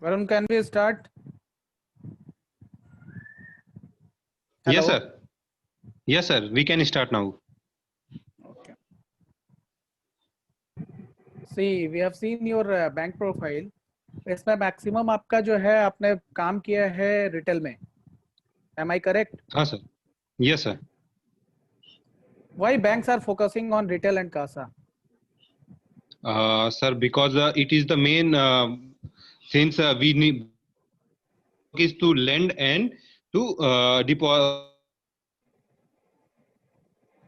Varun, can we start? Hello? Yes, sir. Yes, sir. We can start now. Okay. See, we have seen your bank profile. इसमें maximum आपका जो है आपने काम किया है रिटेल में. Am I correct? हाँ, sir. Yes, sir. Why banks are focusing on retail and CASA? Sir, because it is the main since we need is to lend and to deposit.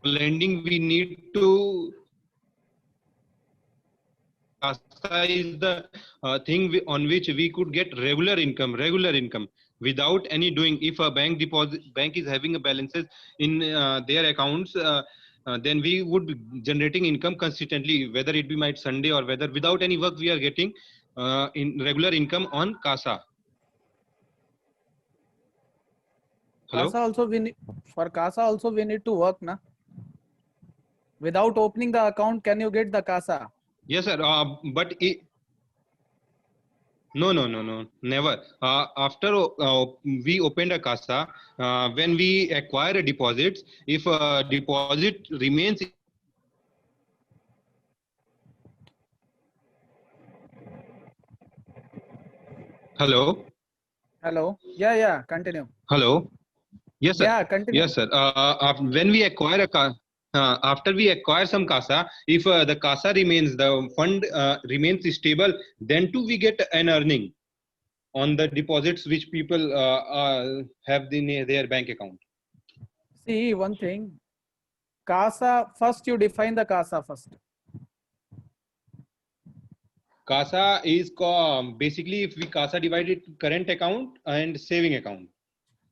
Lending we need to CASA is the thing on which we could get regular income without any doing. If a bank is having a balances in their accounts, then we would be generating income consistently, whether it be might Sunday or whether without any work we are getting in regular income on CASA. Hello? CASA also for CASA also we need to work, na? Without opening the account, can you get the CASA? Yes, sir. But no, never. After we opened a CASA, when we acquire a deposits, if a deposit remains. Hello. Hello. Yeah. Continue. Hello. Yes, sir. Yeah, continue. Yes, sir. When we acquire after we acquire some CASA, if the CASA remains, the fund remains stable, then too we get an earning on the deposits which people have in their bank account. See, one thing. CASA, first you define the CASA first. CASA is basically if we CASA divided current account and saving account.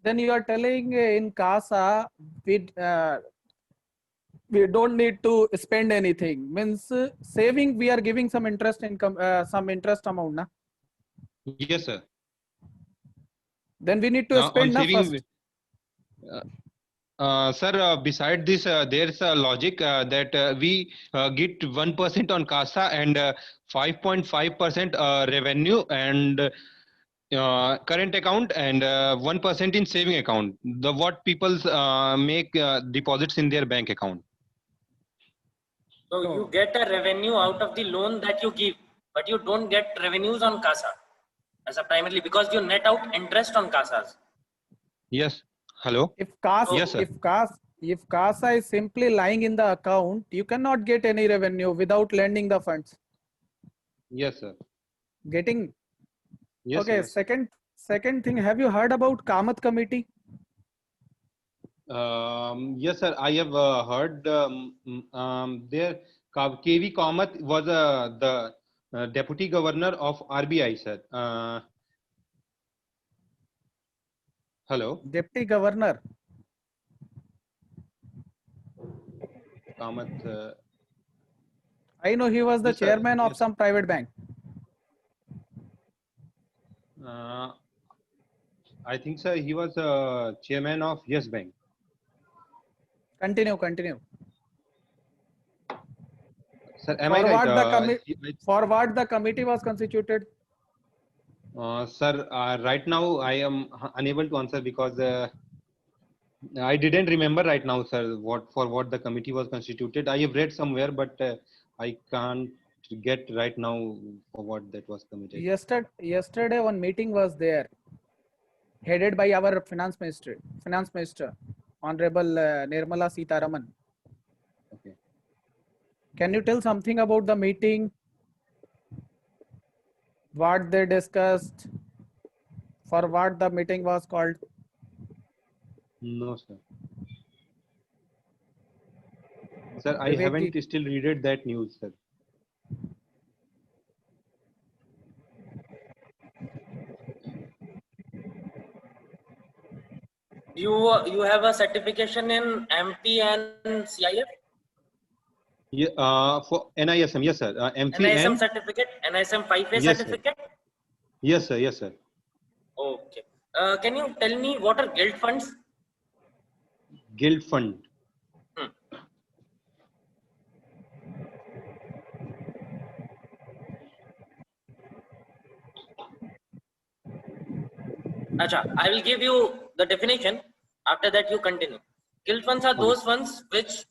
Then you are telling in CASA we don't need to spend anything. Means saving we are giving some interest income, some interest amount, na? Yes, sir. Then we need to spend na first. Sir, beside this, there's a logic that we get 1% on CASA and 5.5% revenue and current account and 1% in saving account. The what people make deposits in their bank account. So you get a revenue out of the loan that you give, but you don't get revenues on CASA as a primarily because you net out interest on CASAs. Yes. Hello. If CASA, yes, sir. if CASA is simply lying in the account, you cannot get any revenue without lending the funds. Yes, sir. Getting. Yes. Okay. Sir. Second thing. Have you heard about Kamath committee? Yes, sir. I have heard there KV Kamath was the deputy governor of RBI, sir. Hello. Deputy governor. Kamath. I know he was the Yes, chairman of some private bank. I think, sir, he was chairman of Yes Bank. Continue. Sir, am I right? For what the committee was constituted? Sir, right now I am unable to answer because I didn't remember right now, sir, for what the committee was constituted. I have read somewhere, but I can't get right now for what that was committed. Yesterday one meeting was there, headed by our finance minister, Honorable Nirmala Sitharaman. Okay. Can you tell something about the meeting? What they discussed? For what the meeting was called? No, sir. Sir, I haven't still read that news, sir. You have a certification in MP and CIF? Yeah, for NISM, yes, sir. MC NISM and certificate, NISM 5A yes, sir. certificate? Yes, sir. Yes, sir. Okay. Can you tell me what are guild funds? Guild fund. Hmm. Acha, I will give you the definition. After that, you continue. Guild funds are those funds which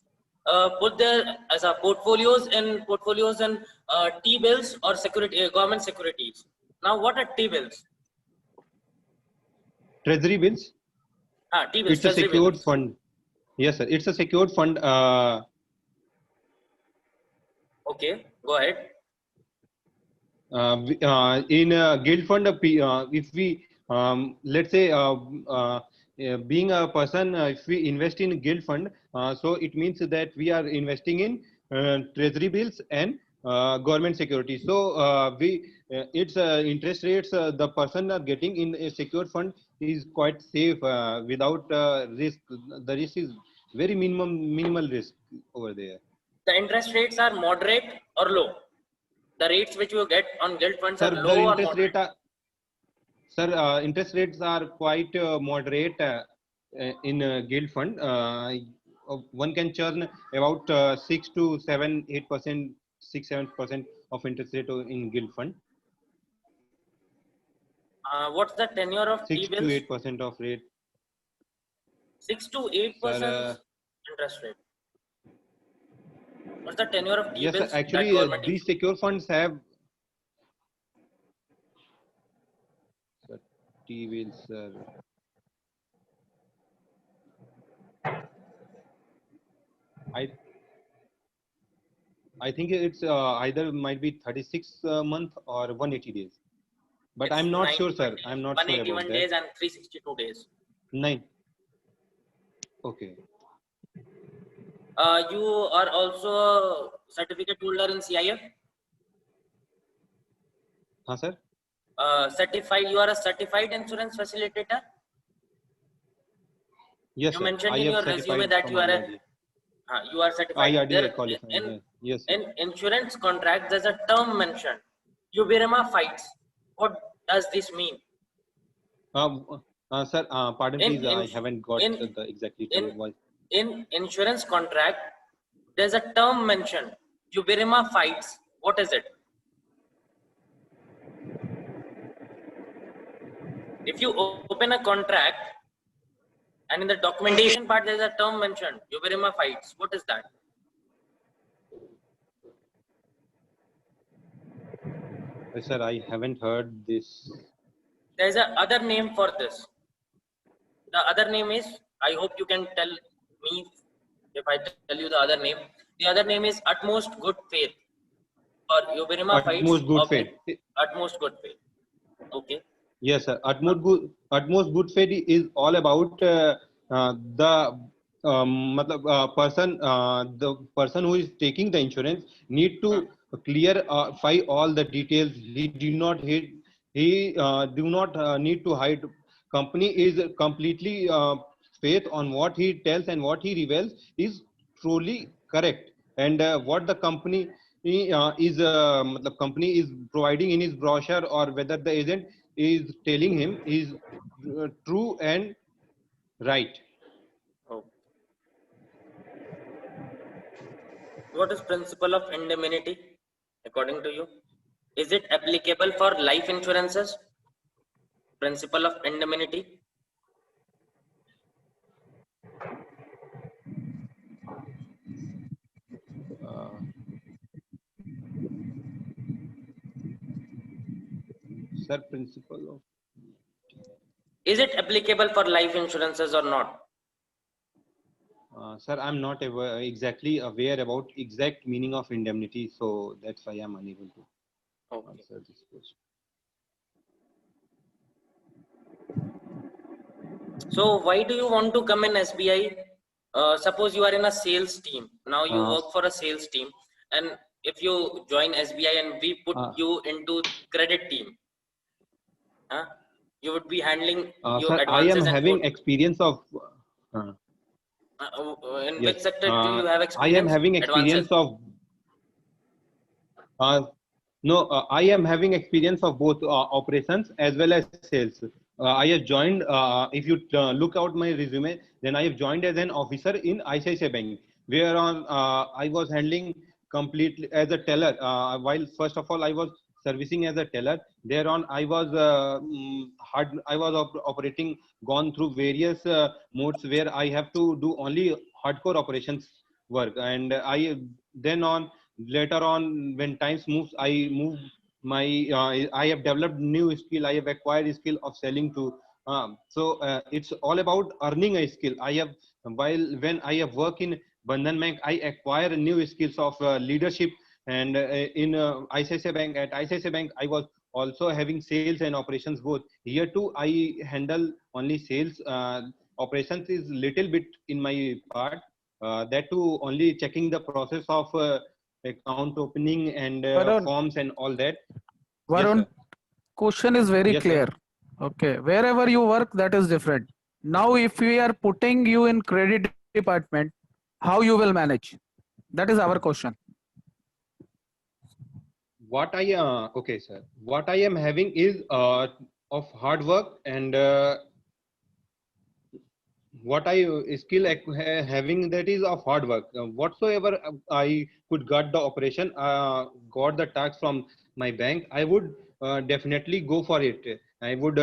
put their as a portfolios and T-bills or security government securities. Now, what are T-bills? Treasury bills. T-bills, It's a treasury secured bills. fund. Yes, sir. It's a secured fund. Okay, go ahead. In a guild fund, if we let's say being a person, if we invest in guild fund, so it means that we are investing in treasury bills and government securities. So its interest rates the person are getting in a secured fund is quite safe without risk. The risk is very minimal risk over there. The interest rates are moderate or low. The rates which you get on guild funds Sir, are the low or interest moderate. rate are Sir, interest rates are quite moderate in guild fund. One can churn about 6 to 7, 8%, 6, 7% of interest rate in guild fund. What's the tenure of 6 to T-bills? 8% of rate. 6 to 8% Sir, interest rate. What's the tenure of yes, T-bills that actually, government these issues? secure funds have. Sir, T-bills, sir. I think it's either might be 36 month or 180 days. But It's I'm not sure, 91 sir. days, I'm not sure 181 about days that. and 362 days. 9. Okay. You are also a certificate holder in CIF? Sir? Certified, you are a certified insurance facilitator? Yes, You sir. mentioned I in have your resume certified that from you are IRDA. you are certified. IRDA There qualified. in Yes, sir. in insurance contract, there's a term mentioned. Ubirema fights. What does this mean? Sir, pardon, In please. I haven't got in the exactly in term. Why? in insurance contract, there's a term mentioned. Ubirema fights. What is it? If you open a contract and in the documentation part there's a term mentioned, Ubirema fights. What is that? Sir, I haven't heard this. There's a other name for this. The other name is, I hope you can tell me if I tell you the other name. The other name is utmost good faith. Or Ubirema fights Utmost good of faith. utmost good faith. Okay. Yes, sir. Utmost good faith is all about the the person who is taking the insurance need to clarify all the details. He do not need to hide. Company is completely faith on what he tells and what he reveals is truly correct. And what the company the company is providing in his brochure or whether the agent is telling him is true and right. Oh. What is principle of indemnity according to you? Is it applicable for life insurances? Principle of indemnity? Sir, principle of Is it applicable for life insurances or not? sir, I'm not exactly aware about exact meaning of indemnity, so that's why I'm unable to answer this question. So why do you want to come in SBI? Suppose you are in a sales team. Now you work for a sales team, and if you join SBI and we put you into credit team, you would be handling your Sir, I am advances and having experience of. Uh, in yes. which sector do you have I am experience? having Advances. experience of. No, I am having experience of both operations as well as sales. I have joined. If you look out my resume, then I have joined as an officer in ICICI Bank, where on I was handling completely as a teller. While first of all I was servicing as a teller. Thereon I was operating, gone through various modes where I have to do only hardcore operations work, and I then on later on when times moves I move my I have developed new skill, I have acquired skill of selling to it's all about earning a skill. I have, while when I have worked in Bandhan Bank, I acquire new skills of leadership, and in ICICI Bank, at ICICI Bank I was also having sales and operations both. Here too I handle only sales. Operations is little bit in my part, that too only checking the process of account opening and Varun, forms and all that. Yes, Varun, sir. question is very Yes, sir. clear. Okay, wherever you work, that is different. Now, if we are putting you in credit department, how you will manage? That is our question. What I okay, sir. What I am having is of hard work, and what I skill having, that is of hard work. Whatsoever I could got the operation, got the tax from my bank, I would definitely go for it. I would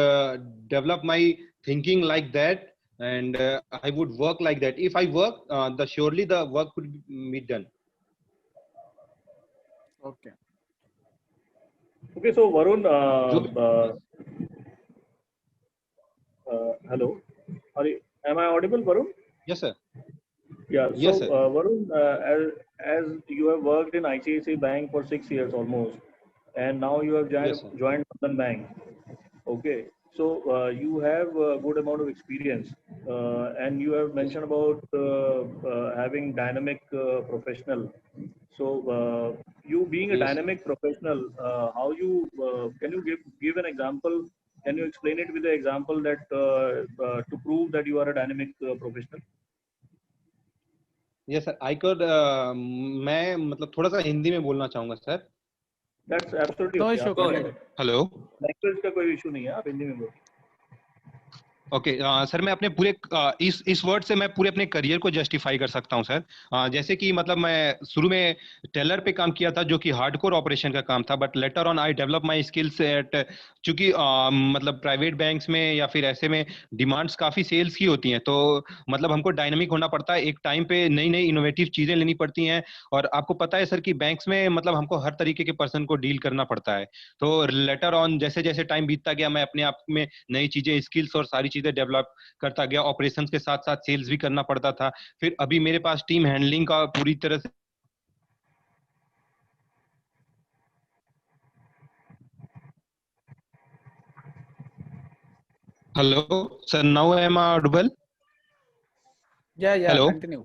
develop my thinking like that, and I would work like that. If I work, the surely the work could be done. Okay. Okay, so Varun, Yes. hello, am I audible, Varun? Yes, sir. Yeah. Yes, So sir. Varun, as you have worked in ICICI Bank for 6 years almost, and now you have Yes, sir. joined Bandhan Bank. Okay. So you have a good amount of experience, and you have Yes, sir. mentioned about having dynamic professional. So you being a Yes, sir. dynamic professional, how you can you give an example? Can you explain it with the example that to prove that you are a dynamic professional? Yes sir I could मैं मतलब थोड़ा सा हिंदी में बोलना चाहूंगा sir. That's absolutely No okay. issue. आप Go Hindi ahead. में hello. Language का कोई इशू नहीं है, आप हिंदी में बोलिए. ओके सर, मैं अपने पूरे इस वर्ड से मैं पूरे अपने करियर को जस्टिफाई कर सकता हूं सर. जैसे कि मतलब मैं शुरू में टेलर पे काम किया था, जो कि हार्डकोर ऑपरेशन का काम था, but later on I develop my skills at, चूंकि मतलब प्राइवेट बैंक्स में या फिर ऐसे में डिमांड्स काफी सेल्स की होती हैं, तो मतलब हमको डायनामिक होना पड़ता है. एक टाइम पे नई नई इनोवेटिव चीजें लेनी पड़ती हैं, और आपको पता है सर कि बैंक्स में मतलब हमको हर तरीके के पर्सन को डील करना पड़ता है. तो लेटर ऑन जैसे जैसे टाइम बीतता गया, मैं अपने आप में नई चीजें, स्किल्स और सारी चीजें डेवलप करता गया. ऑपरेशंस के साथ साथ सेल्स भी करना पड़ता था. फिर अभी मेरे पास टीम हैंडलिंग का पूरी तरह से. Hello sir, now I am audible? Yeah, yeah. Hello. Continue.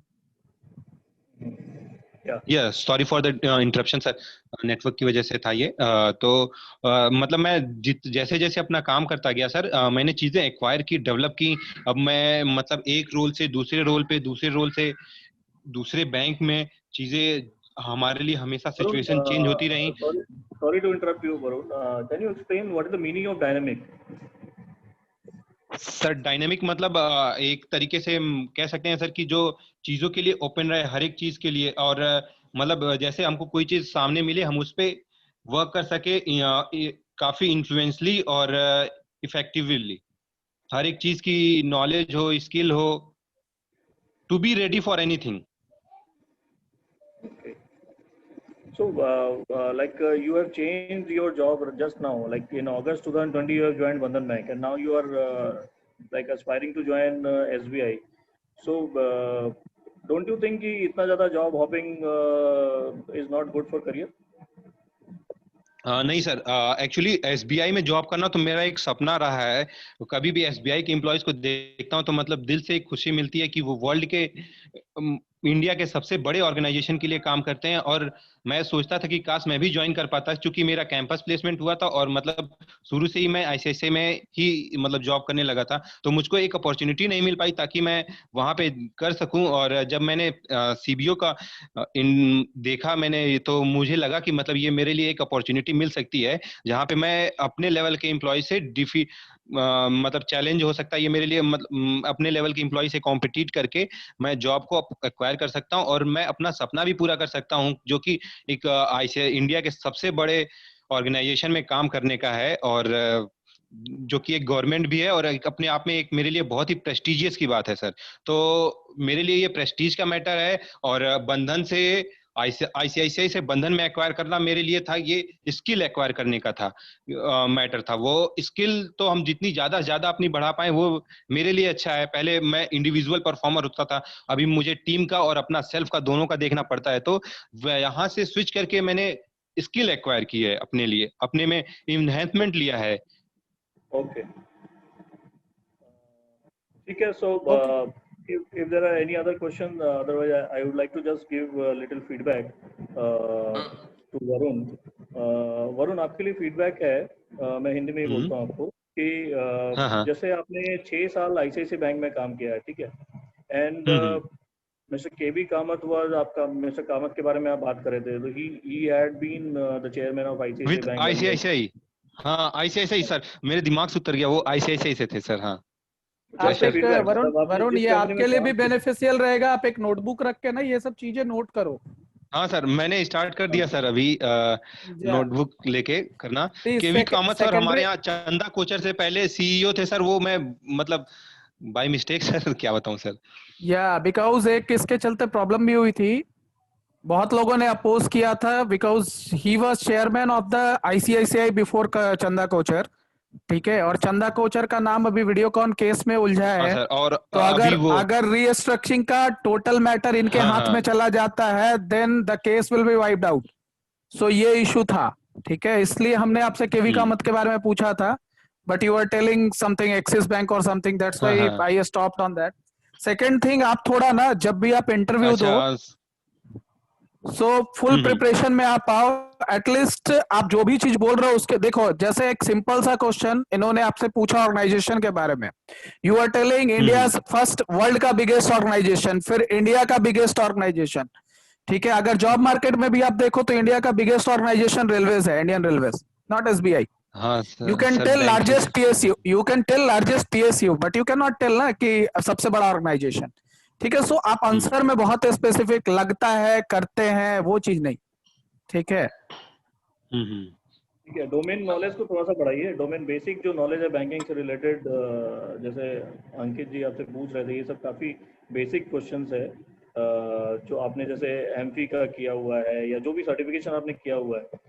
Yes, sorry for the interruption sir, network की वजह से था ये. तो मतलब मैं जैसे जैसे अपना काम करता गया सर, मैंने चीजें एक्वायर की, डेवलप की. अब मैं मतलब एक रोल से दूसरे रोल पे, दूसरे रोल से दूसरे बैंक में, चीजें हमारे लिए हमेशा Varun, सिचुएशन चेंज होती रही. sorry to interrupt you, Varun. Can you explain what is the meaning of dynamic? Sir dynamic मतलब एक तरीके से हम कह सकते हैं सर कि जो चीजों के लिए ओपन रहे, हर एक चीज के लिए, और मतलब जैसे हमको कोई चीज सामने मिले, हम उस पे वर्क कर सके काफी इन्फ्लुएंसली और इफेक्टिवली. हर एक चीज की नॉलेज हो, स्किल हो, to be ready for anything. Okay. So, you have changed your job just now. Like in August 2020, you have joined Bandhan Bank, and now you are like aspiring to join SBI. So, don't you think कि इतना ज़्यादा job hopping is not good for career? नहीं sir, actually SBI में job करना तो मेरा एक सपना रहा है. कभी भी एसबीआई के एम्प्लॉयज को देखता हूं तो मतलब दिल से एक खुशी मिलती है कि वो वर्ल्ड के इंडिया के सबसे बड़े ऑर्गेनाइजेशन के लिए काम करते हैं। और मैं सोचता था कि काश मैं भी ज्वाइन कर पाता, क्योंकि मेरा कैंपस प्लेसमेंट हुआ था और मतलब शुरू से ही मैं आईसीआईसीआई में ही मतलब जॉब करने लगा था, तो मुझको एक अपॉर्चुनिटी नहीं मिल पाई ताकि मैं वहां पे कर सकूं। और जब मैंने सीबीओ का इन देखा मैंने, तो मुझे लगा कि मतलब ये मेरे लिए एक अपॉर्चुनिटी मिल सकती है जहाँ पे मैं अपने लेवल के एम्प्लॉय से मतलब चैलेंज हो सकता है ये मेरे लिए, मतलब अपने लेवल के एम्प्लॉय से कॉम्पिटिट करके मैं जॉब को एक्वायर कर सकता हूं और मैं अपना सपना भी पूरा कर सकता हूं, जो कि एक आईसीआई इंडिया के सबसे बड़े ऑर्गेनाइजेशन में काम करने का है। और जो कि एक गवर्नमेंट भी है और एक अपने आप में एक मेरे लिए बहुत ही प्रेस्टिजियस की बात है सर। तो मेरे लिए ये प्रेस्टीज का मैटर है। और बंधन से आईसीआईसीआई से बंधन में एक्वायर करना मेरे लिए था, ये स्किल एक्वायर करने का था, मैटर था। वो स्किल तो हम जितनी ज्यादा ज्यादा अपनी बढ़ा पाए वो मेरे लिए अच्छा है। पहले मैं इंडिविजुअल परफॉर्मर होता था, अभी मुझे टीम का और अपना सेल्फ का दोनों का देखना पड़ता है। तो यहाँ से स्विच करके मैंने स्किल एक्वायर की है अपने लिए, अपने में इन्हेंसमेंट लिया है। Okay. Okay, so Okay. if there are any other questions, otherwise I would like to just give a little feedback to Varun. Varun, आपके लिए फीडबैक है, मैं हिंदी में ही बोलता हूँ आपको कि हाँ हाँ। जैसे आपने 6 साल आईसीआईसीआई बैंक में काम किया है, ठीक है, and hmm. Mister KV Kamath was आपका, मिस्टर कामत के बारे में आप बात कर रहे थे, तो he had been the chairman of ICICI with bank earlier. ICICI, हाँ आईसीआईसीआई सर, मेरे दिमाग से उतर गया, वो आईसीआईसीआई से थे सर। हाँ आप जस्ट प्रेशर। एक फीडबैक, वरुण मतलब आपने वरुण जिस ये कंपनी में आपके लिए भी काम किया। बेनिफिशियल रहेगा, आप एक नोटबुक रख के ना ये सब चीजें नोट करो। हाँ सर, मैंने स्टार्ट कर दिया सर अभी नोटबुक लेके करना। केवी कामत सर हमारे सेकेंडरी यहाँ चंदा कोचर से पहले सीईओ थे सर, वो मैं मतलब बाय मिस्टेक सर क्या बताऊं सर। या बिकॉज एक किसके चलते प्रॉब्लम भी हुई थी, बहुत लोगों ने अपोज किया था because he was chairman of the ICICI before Chanda Kochhar, ठीक है, और चंदा कोचर का नाम अभी वीडियोकॉन केस में उलझा हाँ है। सर, और तो अभी अगर वो, अगर रीस्ट्रक्चरिंग का टोटल मैटर इनके हाँ हाथ में हाँ। चला जाता है then the case will be wiped out. So ये इशू था, ठीक है, इसलिए हमने आपसे केवी हम्म। कामत के बारे में पूछा था, but you are telling something Axis bank और समथिंग, दैट्स हाँ व्हाई हाँ। I stopped on that. Second thing, आप थोड़ा ना जब भी आप इंटरव्यू अच्छा। दो, सो फुल हम्म। प्रिपरेशन में आप आओ। एटलीस्ट आप जो भी चीज बोल रहे हो उसके देखो, जैसे एक सिंपल सा क्वेश्चन इन्होंने आपसे पूछा ऑर्गेनाइजेशन के बारे में, you are telling India hmm. First world का बिगेस्ट ऑर्गेनाइजेशन, फिर इंडिया का बिगेस्ट ऑर्गेनाइजेशन, ठीक है। अगर जॉब मार्केट में भी आप देखो तो इंडिया का बिगेस्ट ऑर्गेनाइजेशन रेलवेज है, इंडियन रेलवेज, नॉट एसबीआई। हाँ you sir, can sir tell banking. Largest PSU, you can tell largest PSU, but you can not tell ना कि सबसे बड़ा ऑर्गेनाइजेशन, ठीक है। सो आप हम्म आंसर में बहुत स्पेसिफिक लगता है, करते हैं, वो चीज नहीं, ठीक है। हम्म। ठीक है, डोमेन नॉलेज को थोड़ा सा बढ़ाइए, डोमेन बेसिक जो नॉलेज है बैंकिंग से रिलेटेड, जैसे अंकित जी आपसे पूछ रहे थे, ये सब काफ़ी बेसिक क्वेश्चंस है, जो आपने जैसे एमफी का किया हुआ है या जो भी सर्टिफिकेशन आपने किया हुआ है।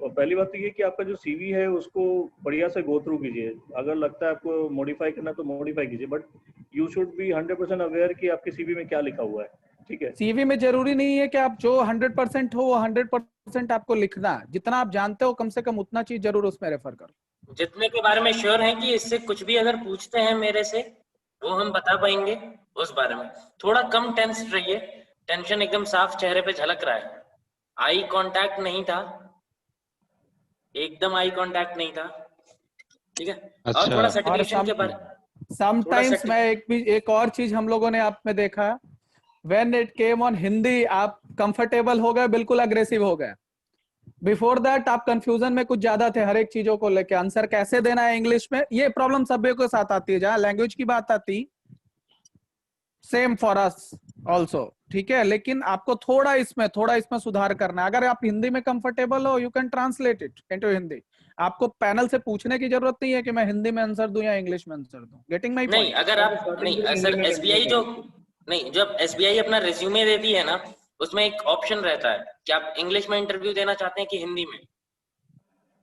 और पहली बात तो ये कि आपका जो सीवी है उसको बढ़िया से गो थ्रू कीजिए, अगर लगता है आपको मॉडिफाई करना तो मॉडिफाई कीजिए, but you should be 100% aware कि आपके सीवी में क्या लिखा हुआ है, ठीक है। सीवी में जरूरी नहीं है कि आप जो 100% हो वो 100% आपको लिखना, जितना आप जानते हो कम से कम उतना चीज जरूर उसमें रेफर करो। जितने के बारे में श्योर हैं कि इससे कुछ भी अगर पूछते हैं मेरे से वो हम बता पाएंगे, उस बारे में थोड़ा कम टेंस रहिए। टेंशन एकदम साफ चेहरे पे झलक रहा है, आई कांटेक्ट नहीं था, एकदम आई कांटेक्ट नहीं था, ठीक है। और अच्छा। थोड़ा और सर्टिफिकेशन के बारे, थोड़ा समटाइम्स मैं एक और चीज हम लोगों ने आप में देखा, when it came on Hindi आप कंफर्टेबल हो गए, बिल्कुल अग्रेसिव हो गए। बिफोर दैट आप कंफ्यूजन में कुछ ज्यादा थे हर एक चीजों को लेके, आंसर कैसे देना है इंग्लिश में, ये प्रॉब्लम सभी के साथ आती है, जहां लैंग्वेज की बात आती, सेम फॉर अस ऑल्सो, ठीक है। लेकिन आपको थोड़ा इसमें सुधार करना है। अगर आप हिंदी में कंफर्टेबल हो you can translate it into Hindi, आपको पैनल से पूछने की जरूरत नहीं है कि मैं हिंदी में आंसर दूं या इंग्लिश में आंसर दूं। गेटिंग माय नहीं, पॉइंट? अगर पहले आप स्टार्टिंग नहीं में हिंदी सर, में एसबीआई कंटिन्यू जो कीजिए। नहीं, जब एसबीआई अपना रिज्यूमे देती है ना, उसमें एक ऑप्शन रहता है कि आप इंग्लिश में इंटरव्यू देना चाहते हैं कि हिंदी में,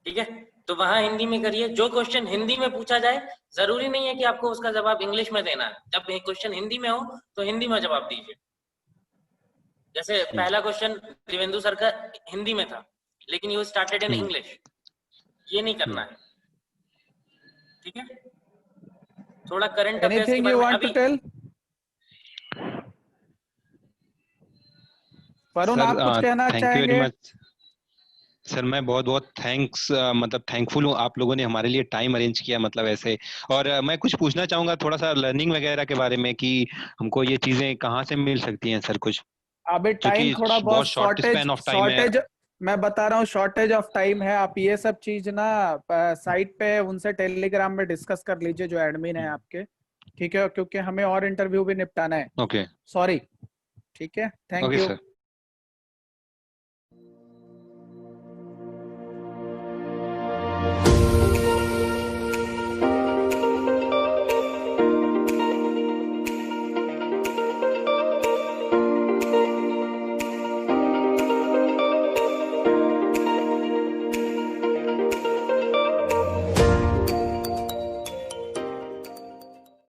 ठीक है। तो वहां हिंदी में करिए, जो क्वेश्चन हिंदी में पूछा जाए जरूरी नहीं है कि आपको उसका जवाब इंग्लिश में देना है। जब क्वेश्चन हिंदी में हो तो हिंदी में जवाब दीजिए। जैसे पहला क्वेश्चन देवेंदु सर का हिंदी में था, लेकिन you started in hmm English, ये नहीं करना है, ठीक है। थोड़ा करंट अफेयर्स के एनीथिंग बारे यू में वांट टू अभी टेल? वरुण, आप कुछ कहना थैंक यू वेरी चाहेंगे? Much sir. मैं बहुत बहुत थैंक्स मतलब थैंकफुल हूँ, आप लोगों ने हमारे लिए टाइम अरेंज किया मतलब ऐसे। और मैं कुछ पूछना चाहूंगा थोड़ा सा लर्निंग वगैरह के बारे में कि हमको ये चीजें कहाँ से मिल सकती हैं सर कुछ, अभी टाइम क्योंकि थोड़ा बहुत बहुत शॉर्ट स्पैन ऑफ टाइम है। शॉर्टेज, मैं बता रहा हूँ शॉर्टेज ऑफ टाइम है। आप ये सब चीज ना साइट पे उनसे टेलीग्राम में डिस्कस कर लीजिए जो एडमिन है आपके, ठीक है? क्योंकि हमें और इंटरव्यू भी निपटाना है। ओके सॉरी, ठीक है, थैंक ओके यू। सर।